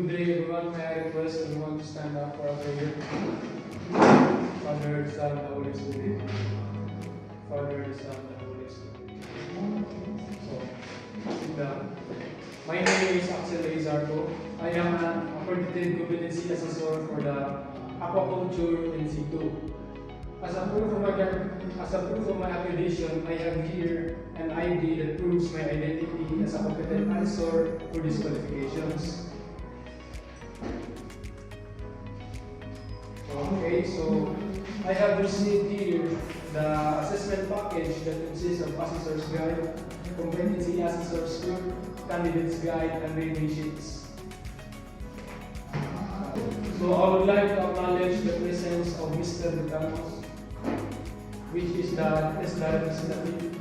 Good day, everyone. May I request everyone to stand up for a prayer? Father, Son, and Holy Spirit. Father, Son, and Holy Spirit. So, sit down. My name is Axel. I am an accredited competency assessor for the Aquaculture in situ. As a proof of my accreditation, I have here an ID that proves my identity as a competent assessor for these qualifications. Okay, so I have received here the assessment package that consists of Assessor's Guide, Competency Assessor's Script, Candidate's Guide, and rating sheets. So I would like to acknowledge the presence of Mr. Ramos, which is the test representative,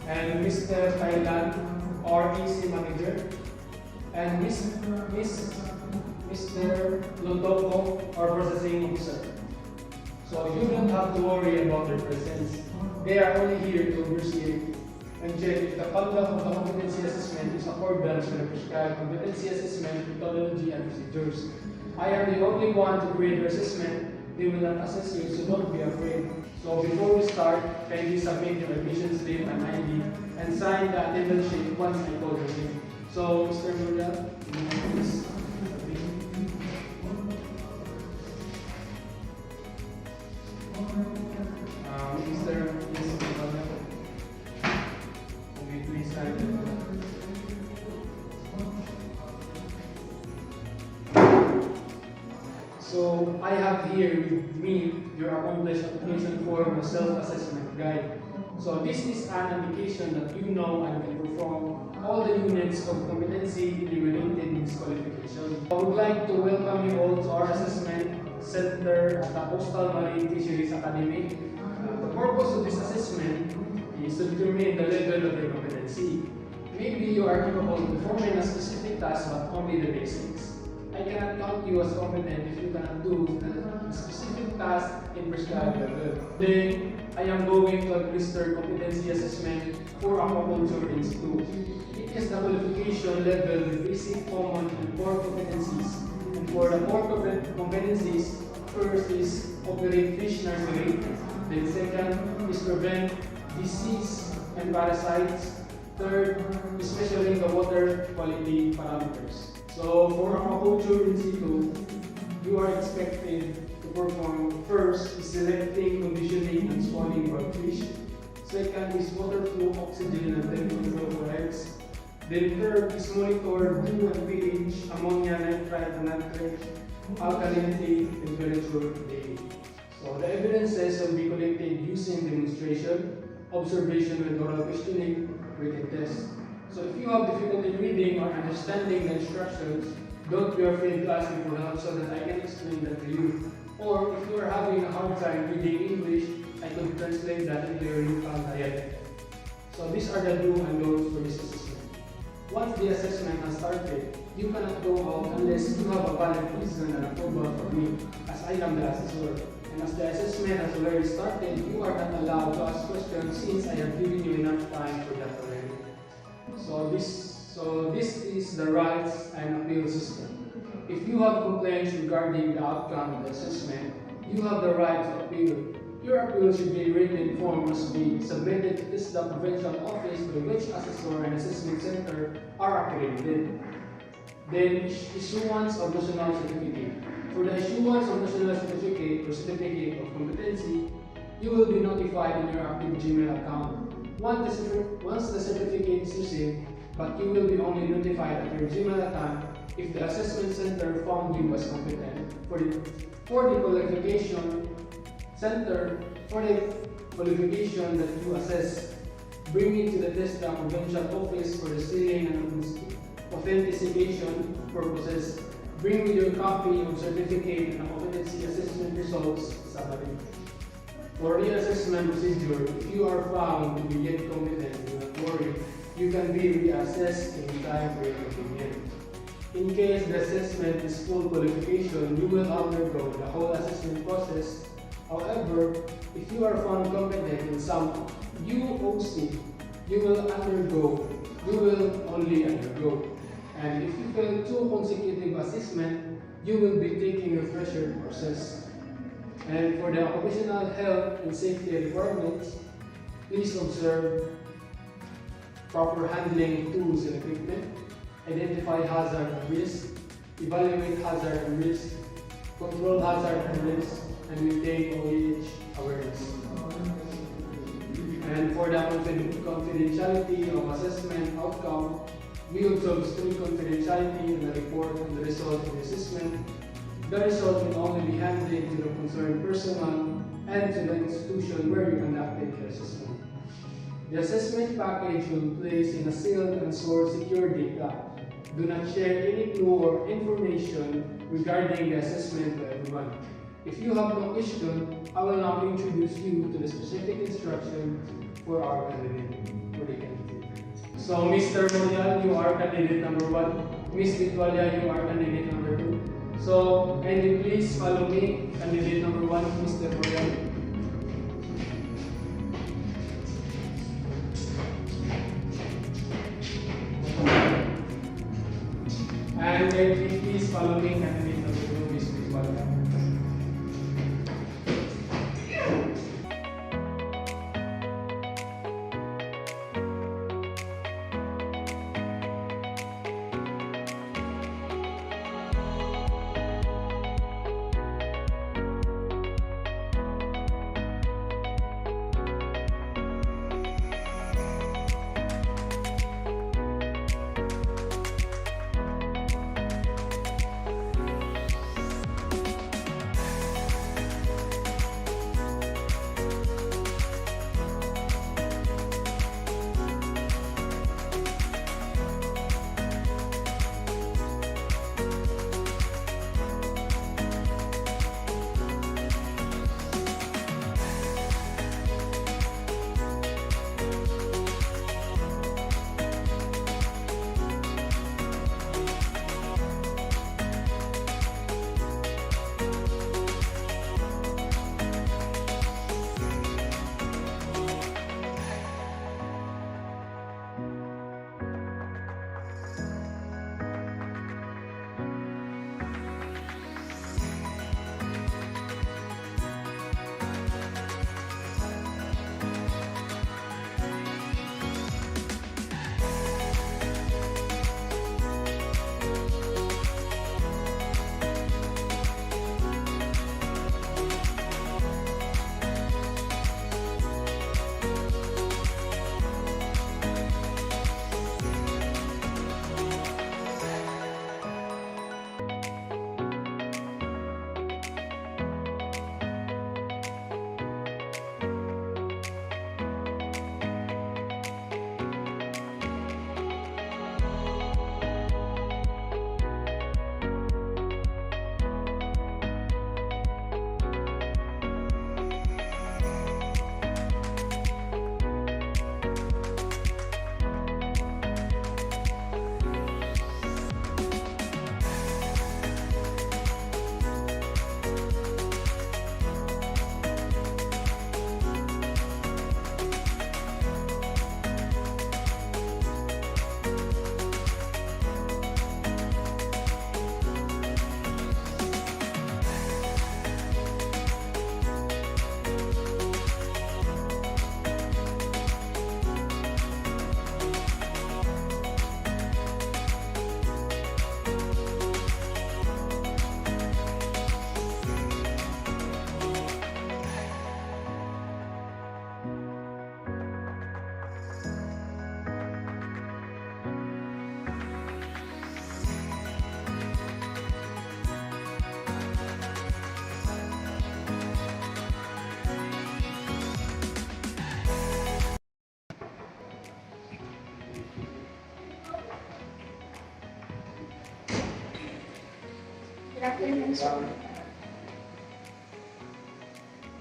and Mr. Thailand, REC manager, and Mr. Lotoko, our processing officer. So you don't have to worry about their presence. They are only here to oversee and check if the conduct of the competency assessment is accordance with the prescribed competency assessment methodology and procedures. I am the only one to create your assessment. They will not assess you, so don't be afraid. So before we start, kindly submit your admission slip and ID and sign the attendance sheet once I call your name. So, Mr. Muriel, please. So I have here with me your accomplished application form and self-assessment guide. So this is an indication that you know and can perform all the units of competency related in this qualification. I would like to welcome you all to our assessment center at the Coastal Marine Fisheries Academy. The purpose of this assessment is to determine the level of your competency. Maybe you are capable of performing a specific task but only the basics. I cannot count you as competent if you cannot do the specific task in prescribed level. Then, I am going to administer competency assessment for Aquaculture Institute. It is the qualification level with basic, common, and core competencies. And for the core competencies, first is operate fish nursery. Then second is prevent disease and parasites. Third is measuring the water quality parameters. So for Aquaculture in situ, you are expected to perform first is selecting, conditioning, and spawning for fish. Second is water flow, oxygen, and temperature for eggs. Then third is monitor dew and pH, ammonia, nitrite, and nitrate, alkalinity, temperature daily. So the evidences will be collected using demonstration, observation with oral questioning, written test. So if you have difficulty reading or understanding the instructions, don't be afraid to ask me for help so that I can explain that to you. Or if you are having a hard time reading English, I could translate that into your local dialect. So these are the do's and don'ts for this assessment. Once the assessment has started, you cannot go out unless you have a valid reason and approval from me, as I am the assessor. And as the assessment has already started, you are not allowed to ask questions since I have given you enough time for that already. So this is the rights and appeal system. If you have complaints regarding the outcome of the assessment, you have the right to appeal. Your appeal should be written in form must be submitted to the provincial office by which assessor and assessment center are accredited. Then issuance of national certificate. For the issuance of national certificate or certificate of competency, you will be notified in your active Gmail account. Once the certificate is received, but you will be only notified at your Gmail account if the assessment center found you as competent. For the qualification center, for the qualification that you assess, bring it to the TESDA provincial office for the sealing and authentication purposes. Bring with your copy of certificate and competency assessment results summary. For reassessment procedure, if you are found to be yet competent, do not worry, you can be reassessed in time for your convenience. In case the assessment is full qualification, you will undergo the whole assessment process. However, if you are found competent in some UOC, you will only undergo And if you fail 2 consecutive assessment, you will be taking refresher courses. And for the occupational health and safety requirements, please observe proper handling of tools and equipment, identify hazard and risk, evaluate hazard and risk, control hazard and risk, and maintain OEH awareness. And for the confidentiality of assessment outcome, we observe strict confidentiality in the report on the result of the assessment. The result will only be handed to the concerned personnel and to the institution where you conducted the assessment. The assessment package will be placed in a sealed and stored secure data. Do not share any clue or information regarding the assessment to everyone. If you have no question, I will now introduce you to the specific instructions for our candidate. So, Mr. Morial, you are candidate number 1. Ms. Vitwalia, you are candidate number 2. So, kindly please follow me, candidate number 1, Mr. Morial. And kindly please follow me, candidate number 2, Ms. Vitwalia.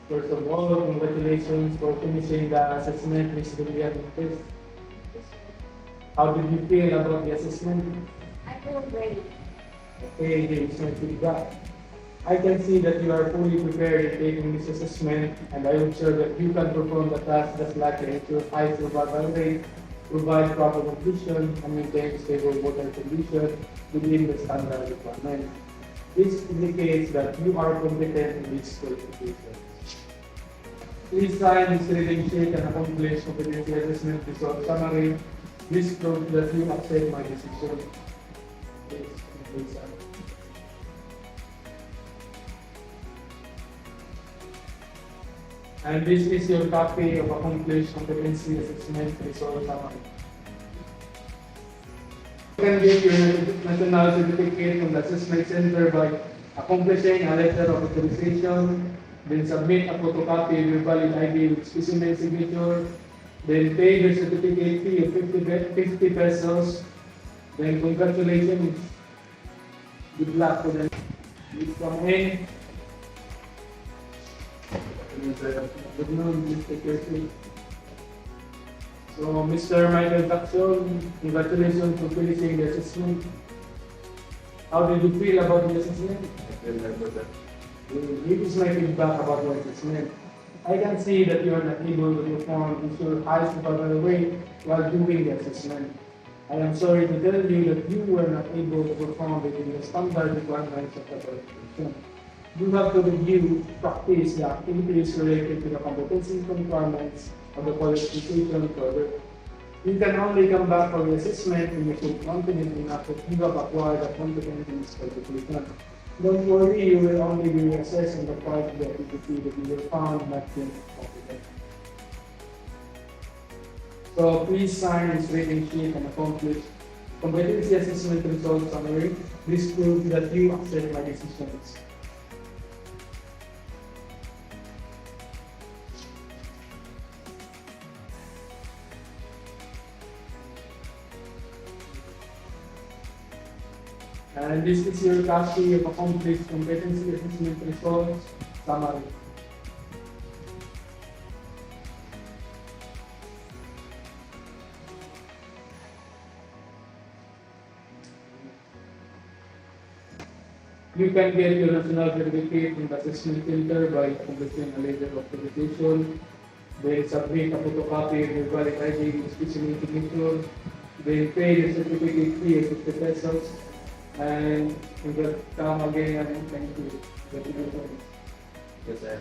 First of all, congratulations for finishing the assessment, Ms. Julia. How did you feel about the assessment? I feel great. Okay, here's my feedback. I can see that you are fully prepared in taking this assessment, and I am sure that you can perform the task just like it with high survival rate provide proper nutrition, and maintain stable water condition within the standard requirement. This indicates that you are competent in this qualification. Please sign this reading sheet and accomplish competency assessment result summary. This proves that you accept my decision. Please sign. And this is your copy of accomplished competency assessment result summary. You can get your national certificate from the assessment center by accomplishing a letter of authorization, then submit a photocopy of your valid ID with specimen signature, then pay the certificate fee of 50 pesos, then congratulations, good luck for them. Please come in. Good noon, Mr. Kirsten. So, Mr. Michael Jackson, congratulations for finishing the assessment. How did you feel about the assessment? Here is my feedback about the assessment. I can see that you are not able to perform your highest supervisor weight while doing the assessment. I am sorry to tell you that you were not able to perform within the standard requirements of the qualification. You have to review, practice the activities related to the competency requirements of the qualification further. You can only come back for the assessment when you feel confident enough that you have acquired the competence in this qualification. Don't worry, you will only be reassessed on the part of the activity that you were found not yet competent. So please sign this rating sheet and accomplish competency assessment results summary. This proves that you accept my decisions. And this is your copy of accomplished competency assessment results summary. You can get your national certificate in the assessment center by accomplishing a letter of authorization, then submit a photocopy of your valid ID with specimen signature, then pay the certificate fee of 50 pesos, and come again and thank you. Yes, sir.